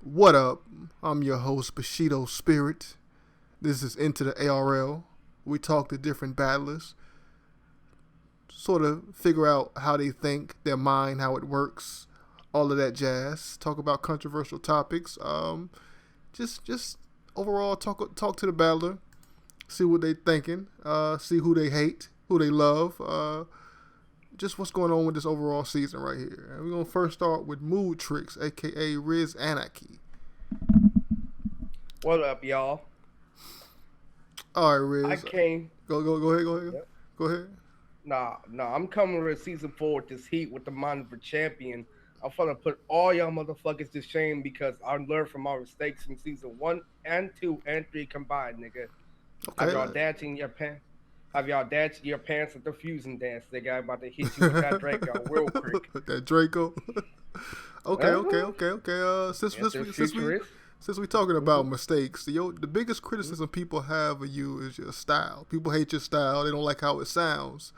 What up? I'm your host, Bushido Spirit. This is Into the ARL. We talk to different battlers, sort of figure out how they think, their mind, how it works, all of that jazz. Talk about controversial topics. Just overall talk to the battler, see what they thinking, see who they hate, who they love, just what's going on with this overall season right here. And we're going to first start with Mood Tricks, a.k.a. RizAniki. What up, y'all? All right, Riz. I came. Go ahead. Yep. Go ahead. Nah, I'm coming to season 4 with this heat with the mind of a champion. I'm gonna put all y'all motherfuckers to shame because I learned from my mistakes from season 1 and 2 and 3 combined, nigga. Okay. Have y'all dancing your pants? Have y'all danced your pants at the fusion dance? Nigga, I'm about to hit you with that Draco real quick. That Draco. Okay. Since we talking about mistakes, the biggest criticism people have of you is your style. People hate your style. They don't like how it sounds.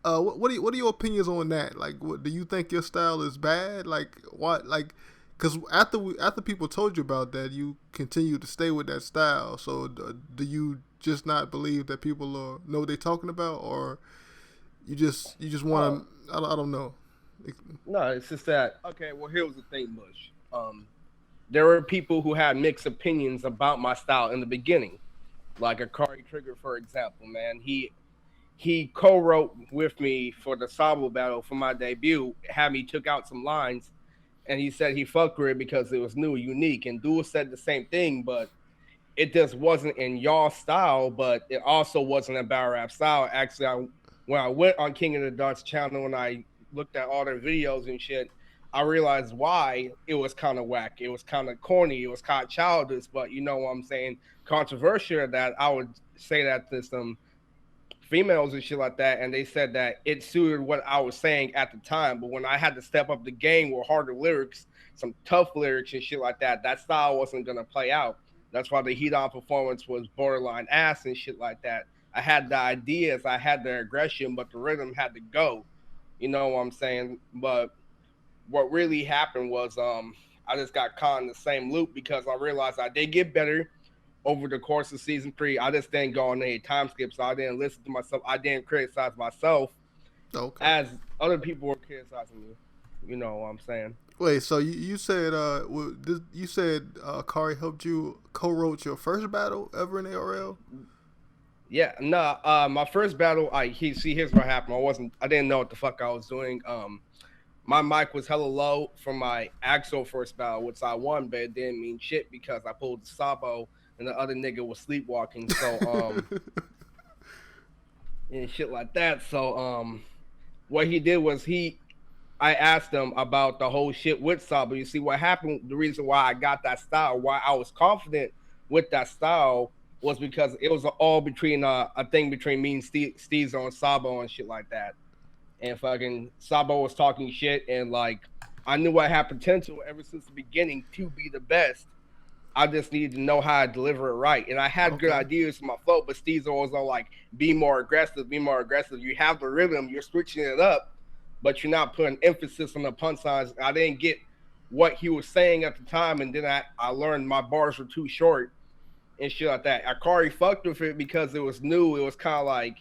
What are your opinions on that? Like, do you think your style is bad? Like, what? Like, because after people told you about that, you continue to stay with that style. So, do you just not believe that people know what they're talking about, or you just want to? I don't know. No, it's just that. Okay, well, here was the thing, Bush. There were people who had mixed opinions about my style in the beginning, like Ikari Trigger, for example. Man, he co-wrote with me for the Sabo battle for my debut. Had me took out some lines, and he said he fucked with it because it was new, unique. And Duel said the same thing, but it just wasn't in y'all style. But it also wasn't a battle rap style. Actually, when I went on King of the Darts channel and I looked at all their videos and shit, I realized why it was kind of whack. It was kind of corny. It was kind of childish. But you know what I'm saying? Controversial that I would say that to some females and shit like that, and they said that it suited what I was saying at the time. But when I had to step up the game with harder lyrics, some tough lyrics and shit like that, that style wasn't gonna play out. That's why the heat on performance was borderline ass and shit like that. I had the ideas, I had the aggression, but the rhythm had to go. You know what I'm saying? But what really happened was I just got caught in the same loop because I realized I did get better over the course of season 3. I just didn't go on any time skips, so I didn't listen to myself. I didn't criticize myself as other people were criticizing me. You know what I'm saying? Wait, so you said Kari helped you co-wrote your first battle ever in ARL? Yeah, my first battle, here's what happened. I didn't know what the fuck I was doing. My mic was hella low for my actual first battle, which I won, but it didn't mean shit because I pulled the Sabo and the other nigga was sleepwalking. So, and shit like that. So, what he did was I asked him about the whole shit with Sabo. You see what happened? The reason why I got that style, why I was confident with that style was because it was all between a thing between me and Steezo and Sabo and shit like that. And fucking Sabo was talking shit, and like I knew I had potential ever since the beginning to be the best. I just needed to know how to deliver it right. And I had good ideas for my flow, but Steezo was all like, be more aggressive. You have the rhythm, you're switching it up, but you're not putting emphasis on the punchlines. I didn't get what he was saying at the time, and then I learned my bars were too short and shit like that. Ikari fucked with it because it was new. It was kind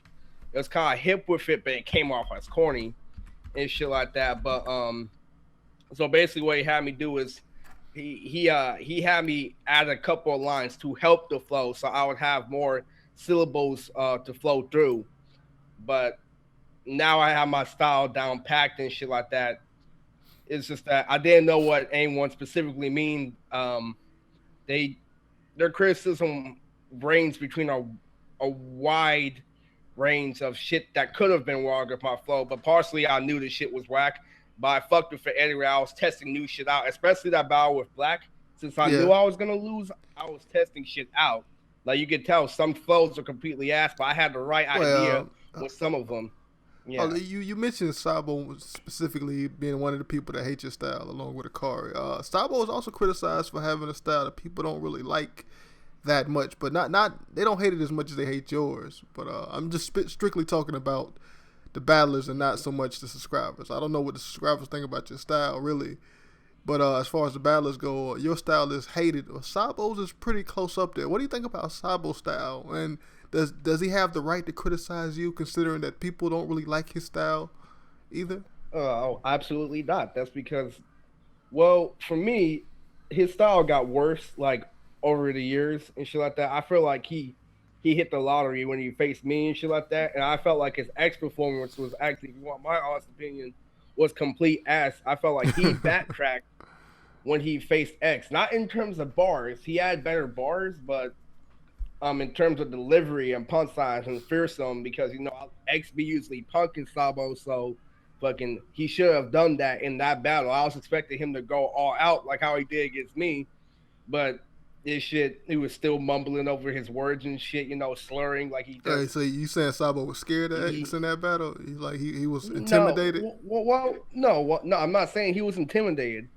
of hip with it, but it came off as corny and shit like that. But so basically what he had me do is he had me add a couple of lines to help the flow, so I would have more syllables to flow through. But now I have my style down packed and shit like that. It's just that I didn't know what anyone specifically mean. Their criticism range between a wide range of shit that could have been wrong with my flow, but partially I knew the shit was whack. But I fucked with it anyway. I was testing new shit out, especially that battle with Black. Since I knew I was gonna lose, I was testing shit out. Like you could tell, some flows are completely ass, but I had the right idea with some of them. Yeah. Oh, you mentioned Sabo specifically being one of the people that hate your style, along with Ikari. Sabo is also criticized for having a style that people don't really like that much, but not they don't hate it as much as they hate yours. But I'm just strictly talking about the battlers and not so much the subscribers. I don't know what the subscribers think about your style, really. But as far as the battlers go, your style is hated. Sabo's is pretty close up there. What do you think about Sabo's style? And does he have the right to criticize you, considering that people don't really like his style either? Oh, absolutely not. That's because, well, for me, his style got worse like over the years and shit like that. I feel like he hit the lottery when he faced me and shit like that. And I felt like his X performance was actually, if you want my honest opinion, was complete ass. I felt like he backtracked when he faced X. Not in terms of bars. He had better bars, but in terms of delivery and punch and fearsome, because X be usually punking Sabo, so fucking he should have done that in that battle. I was expecting him to go all out like how he did against me, but this shit, he was still mumbling over his words and shit, slurring like he does. Hey, so you saying Sabo was scared of X in that battle? He was intimidated? No, I'm not saying he was intimidated.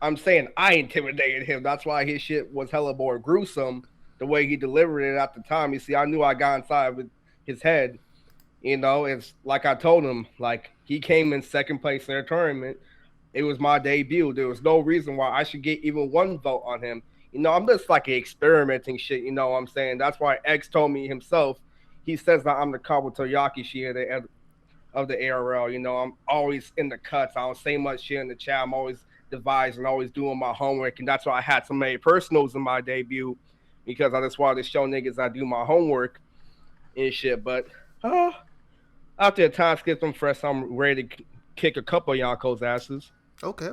I'm saying I intimidated him. That's why his shit was hella more gruesome, the way he delivered it at the time. You see, I knew I got inside with his head. It's like I told him, like he came in second place in their tournament. It was my debut. There was no reason why I should get even one vote on him. I'm just like experimenting shit. You know what I'm saying? That's why X told me himself. He says that I'm the Kabuto Yakishi of the ARL. I'm always in the cuts. I don't say much shit in the chat. I'm always devising, always doing my homework. And that's why I had so many personals in my debut, because I just wanted to show niggas I do my homework and shit. But after the time skips, I'm fresh. I'm ready to kick a couple of Yanko's asses. Okay.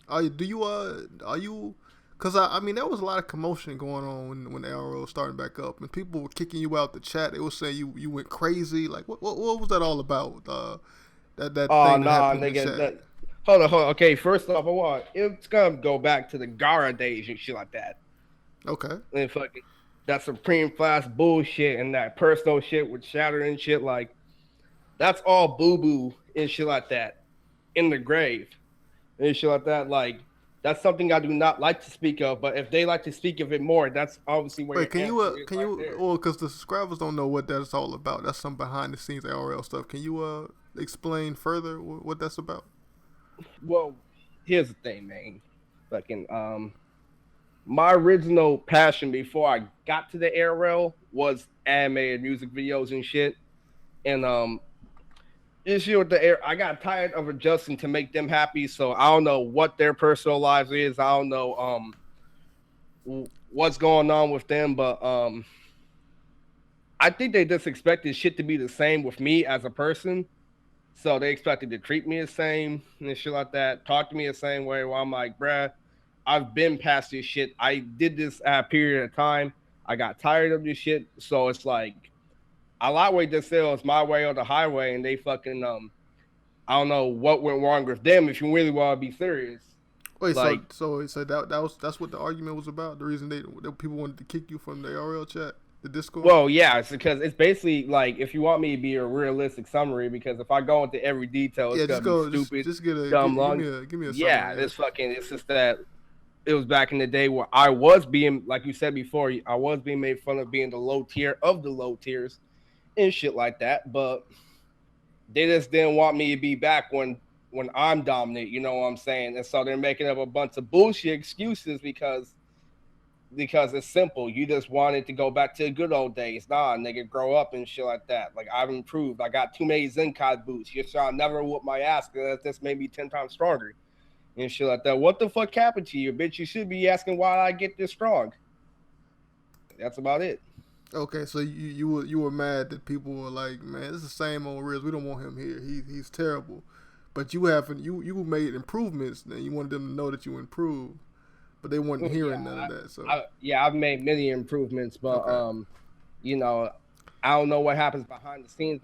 Are you? Because I mean, there was a lot of commotion going on when the ARL was starting back up, and people were kicking you out the chat. They were saying you went crazy. Like, what was that all about? That thing that happened in the chat. Hold on. Okay, first off, it's gonna go back to the Gara days and shit like that. Okay. And fucking that Supreme Class bullshit and that personal shit with Shatter and shit, like that's all boo boo and shit like that in the grave and shit like that. Like that's something I do not like to speak of, but if they like to speak of it more, that's obviously where. Wait, can you? Well, because the subscribers don't know what that's all about. That's some behind the scenes ARL stuff. Can you explain further what that's about? Well, here's the thing, man. Fucking my original passion before I got to the ARL was anime and music videos and shit. And this year with the air, I got tired of adjusting to make them happy. So I don't know what their personal lives is. I don't know what's going on with them, but I think they just expected shit to be the same with me as a person. So they expected to treat me the same and shit like that, talk to me the same way. Where I'm like, bruh, I've been past this shit. I did this at a period of time. I got tired of this shit. So it's like, I like way this is my way or the highway, and they fucking I don't know what went wrong with them. If you really want to be serious. Wait, like, so that's what the argument was about. The reason that people wanted to kick you from the ARL chat, the Discord. Well, yeah, it's because it's basically like if you want me to be a realistic summary, because if I go into every detail, it's gonna be stupid. Just give me a summary. Yeah, it's just that it was back in the day where I was being, like you said before, I was being made fun of being the low tier of the low tiers and shit like that, but they just didn't want me to be back when I'm dominant, you know what I'm saying? And so they're making up a bunch of bullshit excuses because it's simple. You just wanted to go back to the good old days. Nah, nigga, grow up and shit like that. Like, I've improved. I got too many Zenkai boots. You're trying to never whoop my ass because that's made me 10 times stronger and shit like that. What the fuck happened to you, bitch? You should be asking why I get this strong. That's about it. Okay, so you were mad that people were like, man, this is the same old Riz. We don't want him here. He's terrible. But you made improvements, and you wanted them to know that you improved. But they weren't hearing none of that. So I've made many improvements, but okay. I don't know what happens behind the scenes.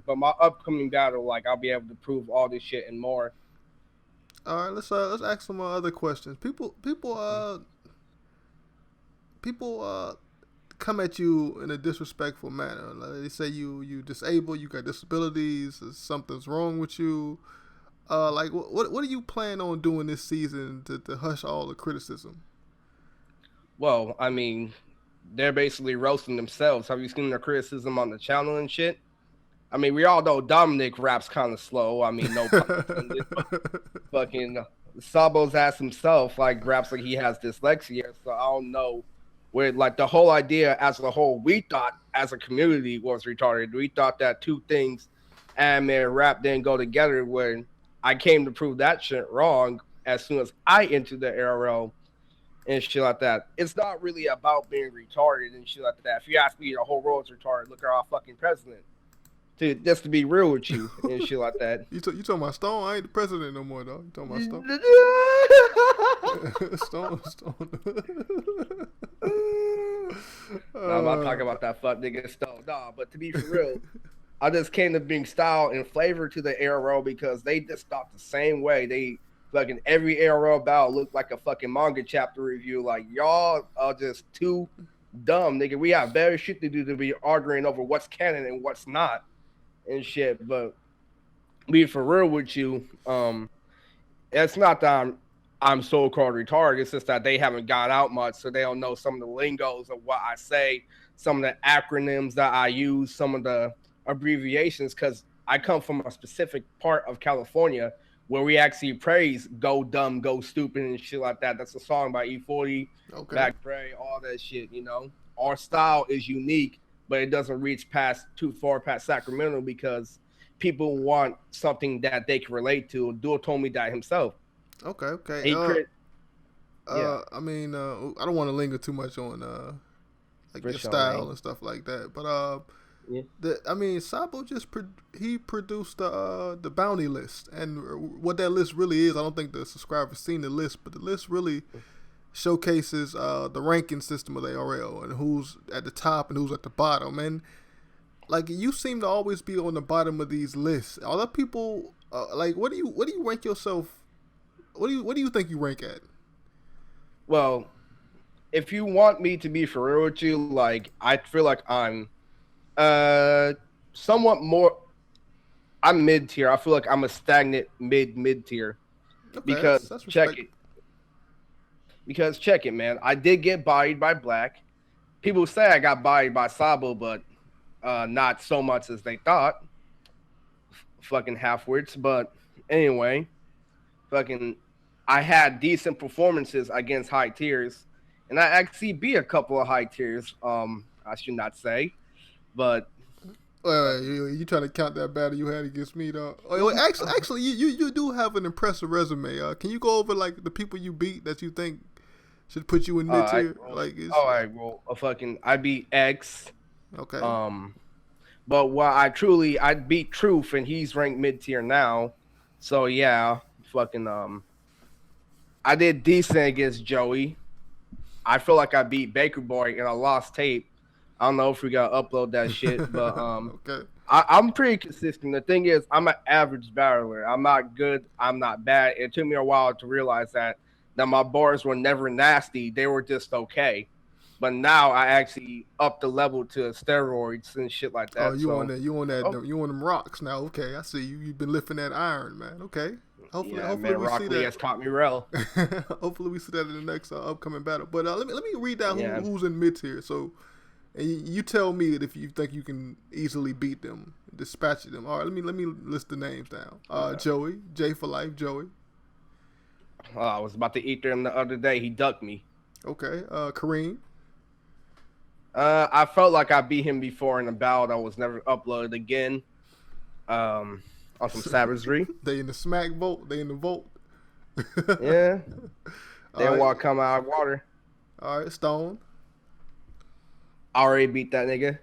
But my upcoming battle, like, I'll be able to prove all this shit and more. All right, let's ask some other questions. People come at you in a disrespectful manner. Like, they say you disabled, you got disabilities, something's wrong with you. Like, what do you plan on doing this season to hush all the criticism? Well, I mean, they're basically roasting themselves. Have you seen their criticism on the channel and shit? I mean, we all know Dominic raps kind of slow. I mean, no pun intended, but fucking Sabo's ass himself like raps like he has dyslexia. So I don't know where like the whole idea as a whole we thought as a community was retarded. We thought that two things, anime and rap, didn't go together. When I came to prove that shit wrong as soon as I entered the ARL and shit like that. It's not really about being retarded and shit like that. If you ask me, the whole world's retarded. Look at our fucking president. Just to be real with you and shit like that. You talking about Stone? I ain't the president no more, though. You talking about Stone? Stone. No, I'm not talking about that fuck nigga Stone. Nah, but to be for real, I just came to bring style and flavor to the ARL because they just thought the same way. They fucking every ARL battle looked like a fucking manga chapter review. Like, y'all are just too dumb, nigga. We have better shit to do to be arguing over what's canon and what's not and shit. But be for real with you, it's not that I'm so-called retarded. It's just that they haven't got out much, so they don't know some of the lingos of what I say, some of the acronyms that I use, some of the abbreviations, because I come from a specific part of California where we actually praise go dumb, go stupid, and shit like that. That's a song by E40, Back Bray, all that shit, you know. Our style is unique, but it doesn't reach too far past Sacramento because people want something that they can relate to. Duo told me that himself. Okay. Yeah. I mean, I don't want to linger too much on like your style and stuff like that, but yeah. I mean, Sabo just he produced the bounty list, and what that list really is, I don't think the subscribers seen the list, but the list really showcases the ranking system of the ARL and who's at the top and who's at the bottom. And like, you seem to always be on the bottom of these lists. Other people, like, what do you rank yourself? What do you think you rank at? Well, if you want me to be for real with you, like, I feel like I'm somewhat more. I'm mid tier. I feel like I'm a stagnant mid tier. Okay, because that's check it, man. I did get bodied by Black. People say I got bodied by Sabo, but not so much as they thought. Fucking half-wits. But anyway, I had decent performances against high tiers, and I actually beat a couple of high tiers. I should not say, but you trying to count that battle you had against me, though? Actually, you do have an impressive resume. Can you go over like the people you beat that you think should put you in mid tier? I beat X. Okay. But I beat Truth, and he's ranked mid tier now. So yeah, I did decent against Joey. I feel like I beat Baker Boy in a lost tape. I don't know if we gotta upload that shit, but okay. I'm pretty consistent. The thing is, I'm an average battler. I'm not good. I'm not bad. It took me a while to realize that my bars were never nasty. They were just okay. But now I actually up the level to steroids and shit like that. Oh, you on them rocks now? Okay, I see you. You've been lifting that iron, man. Okay. Hopefully we Rock see Lee that. has taught me well. Hopefully we see that in the next upcoming battle. But let me read down who's in mid tier. So, and you tell me if you think you can easily beat them, dispatch them. All right, let me list the names down. Joey, J for life, Joey. I was about to eat him the other day. He ducked me. Okay. Kareem. I felt like I beat him before in a battle that was never uploaded again. On some savagery. They in the smack vote. They in the vote. Yeah. They don't want to come out of water. All right, Stone. I already beat that nigga.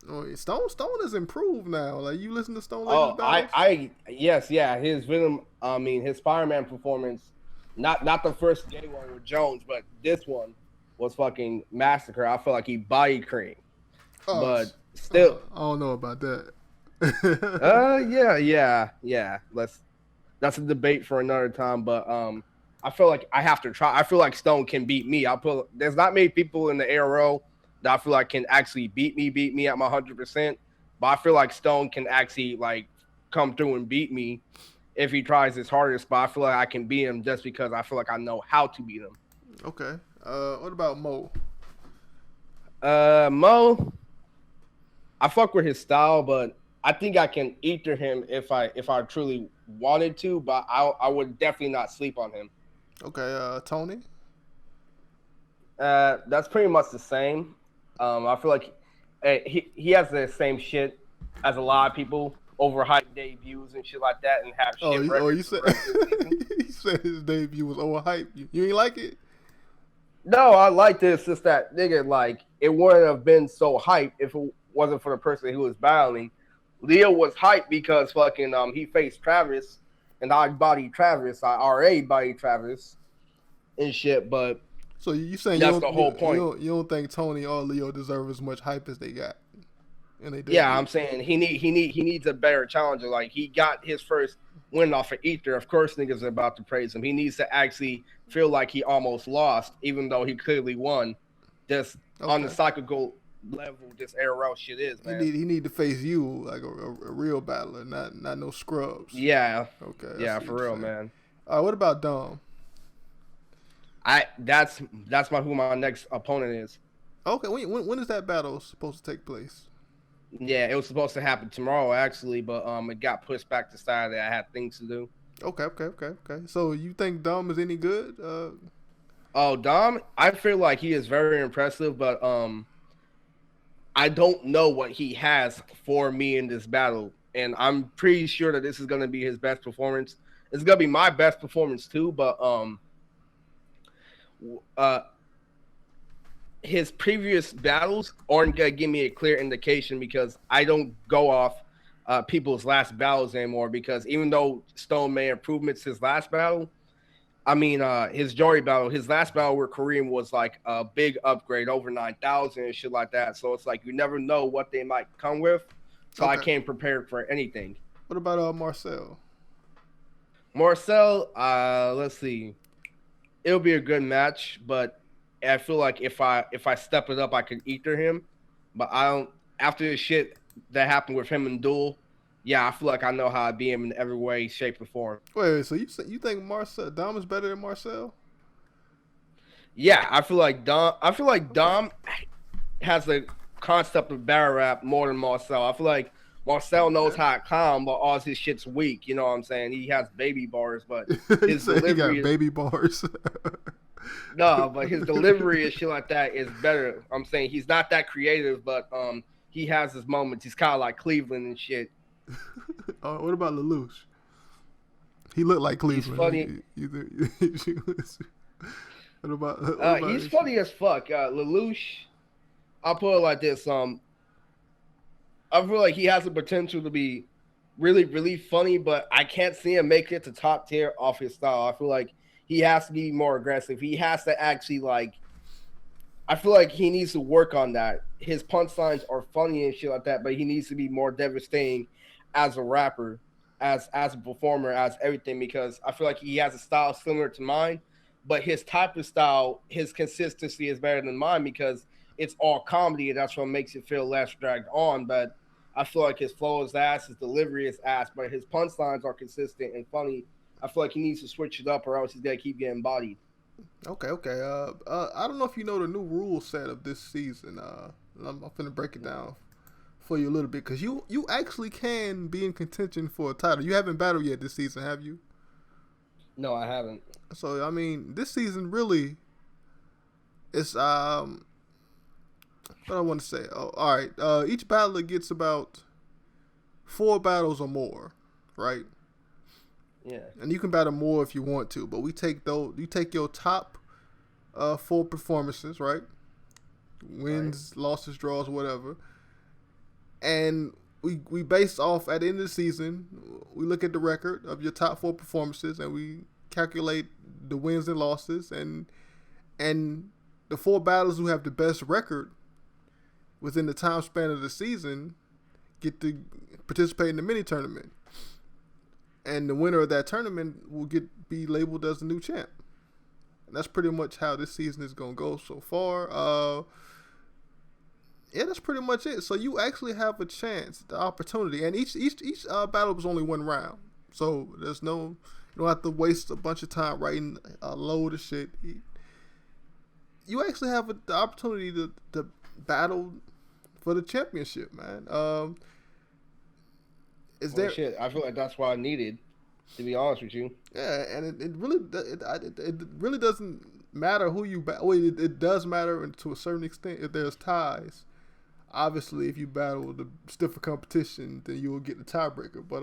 Oh, Stone has improved now. Like, you listen to Stone. Yes. His Venom. I mean, his Spider-Man performance. Not the first gay one with Jones, but this one was fucking massacre. I feel like he bodied Kareem. But still, I don't know about that. Yeah. That's a debate for another time. But I feel like I have to try. I feel like Stone can beat me. There's not many people in the ARO that I feel like can actually beat me at my 100%. But I feel like Stone can actually like come through and beat me if he tries his hardest. But I feel like I can beat him just because I feel like I know how to beat him. Okay. What about Mo? Mo, I fuck with his style, but I think I can ether him if I truly wanted to, but I would definitely not sleep on him. Okay, Tony. That's pretty much the same. I feel like he has the same shit as a lot of people, overhyped debuts and shit like that, and have shit records. You said he said his debut was overhyped. You ain't like it? No, I like this. Just that nigga, like, it wouldn't have been so hyped if it wasn't for the person who was battling. Leo was hyped because fucking he faced Travis, and I bodied Travis. I RA bodied Travis and shit, but. So you saying that's the whole point? You don't think Tony or Leo deserve as much hype as they got? And they did. Yeah, I'm saying he needs a better challenger. Like, he got his first win off of Ether. Of course, niggas are about to praise him. He needs to actually feel like he almost lost, even though he clearly won. Just on the psychical level, this ARL shit is, man. He need to face you like a real battler, not no scrubs. Yeah. Okay. Yeah, for real, man. All right, what about Dom? That's who my next opponent is. Okay, when is that battle supposed to take place? Yeah, it was supposed to happen tomorrow actually, but it got pushed back to Saturday. I had things to do. Okay. So you think Dom is any good? Dom, I feel like he is very impressive, but I don't know what he has for me in this battle, and I'm pretty sure that this is gonna be his best performance. It's gonna be my best performance too, but his previous battles aren't gonna give me a clear indication because I don't go off people's last battles anymore. Because even though Stone made improvements his last battle, his Jory battle, his last battle with Kareem was like a big upgrade, over 9,000 and shit like that. So it's like you never know what they might come with. So I can't prepare for anything. What about Marcel? Marcel, let's see. It'll be a good match, but I feel like if I step it up, I could ether him. But I don't. After the shit that happened with him in Duel, yeah, I feel like I know how to beat him in every way, shape, or form. Wait, so you think Dom is better than Marcel? Yeah, I feel like Dom has the concept of battle rap more than Marcel. I feel like Marcel knows how to calm, but all his shit's weak. You know what I'm saying? He has baby bars, but his delivery he got baby bars. No, but his delivery and shit like that is better. I'm saying he's not that creative, but he has his moments. He's kind of like Cleveland and shit. What about Lelouch? He looked like Cleveland. He's funny. What about he's funny as fuck. Lelouch, I'll put it like this. I feel like he has the potential to be really, really funny, but I can't see him make it to top tier off his style. I feel like he has to be more aggressive. He has to actually I feel like he needs to work on that. His punchlines are funny and shit like that, but he needs to be more devastating as a rapper, as a performer, as everything, because I feel like he has a style similar to mine, but his type of style, his consistency is better than mine because it's all comedy, and that's what makes it feel less dragged on. But I feel like his flow is ass, his delivery is ass, but his punchlines are consistent and funny. I feel like he needs to switch it up or else he's going to keep getting bodied. Okay. I don't know if you know the new rule set of this season. I'm going to break it down for you a little bit because you actually can be in contention for a title. You haven't battled yet this season, have you? No, I haven't. So, this season really is, what I want to say. Oh, all right. Each battler gets about 4 battles or more, right? Yeah. And you can battle more if you want to, but you take your top 4 performances, right? Wins, losses, draws, whatever. And we base off at the end of the season, we look at the record of your top 4 performances and we calculate the wins and losses and the 4 battlers who have the best record within the time span of the season get to participate in the mini tournament. And the winner of that tournament will be labeled as the new champ. And that's pretty much how this season is going to go so far. Yeah, that's pretty much it. So you actually have a chance, the opportunity. And each battle was only 1 round. So you don't have to waste a bunch of time writing a load of shit. You actually have the opportunity to battle for the championship, man. Is Well, there? shit, I feel like that's what I needed. To be honest with you. Yeah, and it really doesn't matter who you battle. Well, it does matter to a certain extent if there's ties. Obviously, if you battle the stiffer competition, then you will get the tiebreaker. But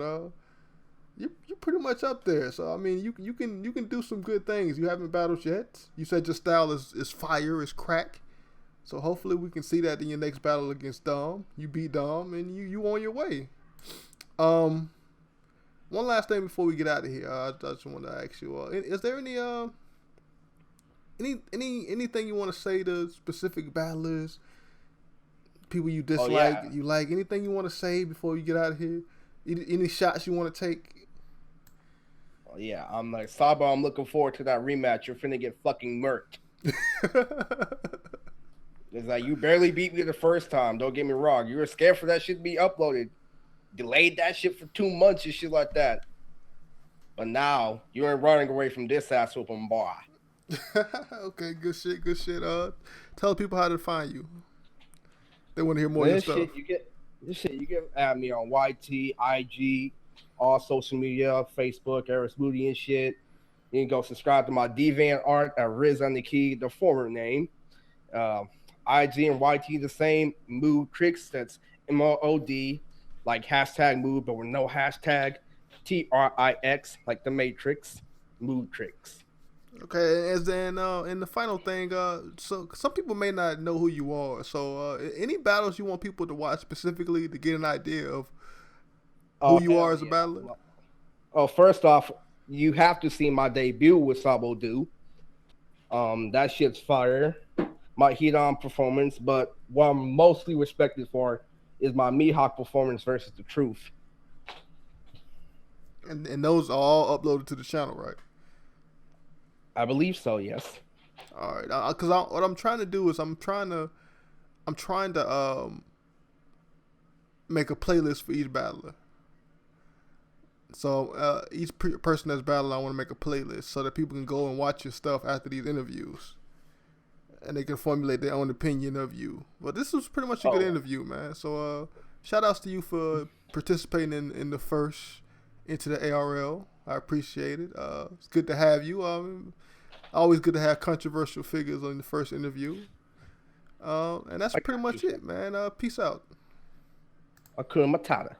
you're pretty much up there. So I mean, you can do some good things. You haven't battled yet. You said your style is fire, is crack. So hopefully we can see that in your next battle against Dom. You beat Dom, and you on your way. One last thing before we get out of here, I just want to ask you: is there anything you want to say to specific battlers, people you dislike, you like? Anything you want to say before you get out of here? Any shots you want to take? Oh, yeah, I'm like Sabo. I'm looking forward to that rematch. You're finna get fucking murked. It's like you barely beat me the first time. Don't get me wrong. You were scared for that shit to be uploaded. Delayed that shit for 2 months and shit like that. But now you ain't running away from this ass whooping, boy. Okay, good shit. Tell people how to find you. They want to hear more of your stuff. You get at me on YT, IG, all social media, Facebook, Eris Moody and shit. You can go subscribe to my Divan art at RizAniki, the former name. IG and YT the same. Murked, that's MOD. Like hashtag move, but with no hashtag. TRIX, like the Matrix. Mood tricks. Okay, as in the final thing, so some people may not know who you are. So any battles you want people to watch specifically to get an idea of who you are as a battler? Oh, first off, you have to see my debut with SaboDew. That shit's fire. My heat-on performance, but what I'm mostly respected for is my Mihawk performance versus the Truth. And those are all uploaded to the channel, right? I believe so, yes. All right, because what I'm trying to do is I'm trying to make a playlist for each battler. So each person that's battling, I want to make a playlist so that people can go and watch your stuff after these interviews, and they can formulate their own opinion of you. But this was pretty much a good interview, man. So shout outs to you for participating in the first into the ARL. I appreciate it. It's good to have you. Always good to have controversial figures on the first interview. And that's pretty much it, man. Peace out. Akuna Matata.